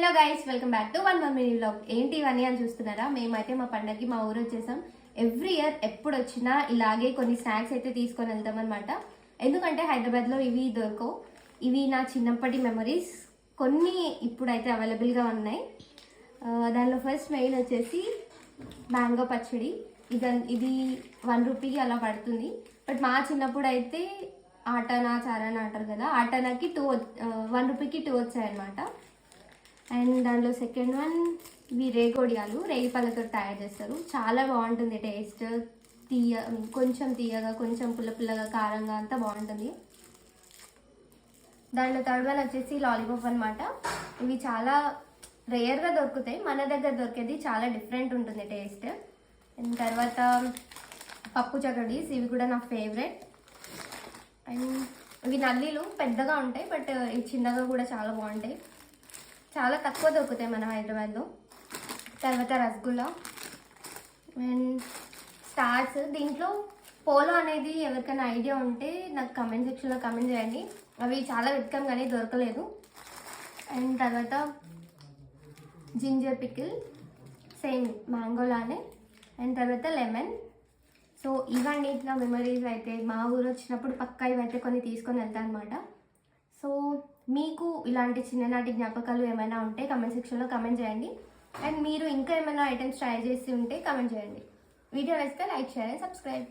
Hello guys, welcome back to one one mini vlog. ఏంటి ఇవన్నీ అని చూస్తున్నారా? మేమైతే మా పండగకి మా ఊరు వచ్చేసాం. ఎవ్రీ ఇయర్ ఎప్పుడు వచ్చినా ఇలాగే కొన్ని స్నాక్స్ అయితే తీసుకొని వెళ్తాం అనమాట. ఎందుకంటే హైదరాబాద్లో ఇవి దొరకవు. ఇవి నా చిన్నప్పటి మెమరీస్. కొన్ని ఇప్పుడైతే అవైలబుల్గా ఉన్నాయి. దానిలో ఫస్ట్ మెయిన్ వచ్చేసి మ్యాంగో పచ్చడి. ఇది 1 రూపీకి అలా పడుతుంది. బట్ మా చిన్నప్పుడు అయితే ఆటానా చారానా అంటారు కదా, ఆటానాకి 1 రూపీకి 2 వచ్చాయన్నమాట. అండ్ దానిలో సెకండ్ వన్ ఇవి రేగొడియాలు, రేగి పళ్ళతో తయారు చేస్తారు. చాలా బాగుంటుంది టేస్ట్. కొంచెం తీయగా, కొంచెం పుల్ల పుల్లగా, కారంగా అంతా బాగుంటుంది. దానిలో థర్డ్ వన్ వచ్చేసి లాలీపాప్ అనమాట. ఇవి చాలా రేర్గా దొరుకుతాయి. మన దగ్గర దొరికేది చాలా డిఫరెంట్ ఉంటుంది టేస్ట్. అండ్ తర్వాత పప్పు చకడీస్, ఇవి కూడా నా ఫేవరెట్. అండ్ ఇవి నల్లీలు పెద్దగా ఉంటాయి, బట్ ఇవి చిన్నగా కూడా చాలా బాగుంటాయి. చాలా తక్కువ దొరుకుతాయి మన హైదరాబాద్లో. తర్వాత రసగుల్లా అండ్ స్టార్స్. దీంట్లో పోలో అనేది ఎవరికైనా ఐడియా ఉంటే నాకు కమెంట్ సెక్షన్లో కమెంట్ చేయండి. అవి చాలా వెతకం కానీ దొరకలేదు. అండ్ తర్వాత జింజర్ పికిల్, సేమ్ మ్యాంగోలానే. అండ్ తర్వాత లెమన్. సో ఇవన్నీ నా మెమరీస్. అయితే మా ఊరు వచ్చినప్పుడు పక్కా ఇవైతే కొన్ని తీసుకొని వెళ్తాను అనమాట. సో మీకు ఇలాంటి చిన్ననాటి జ్ఞాపకాలు ఏమైనా ఉంటే కమెంట్ సెక్షన్లో కమెంట్ చేయండి. అండ్ మీరు ఇంకా ఏమైనా ఐటమ్స్ ట్రై చేసి ఉంటే కమెంట్ చేయండి. వీడియో నచ్చితే లైక్, షేర్ అండ్ సబ్స్క్రైబ్.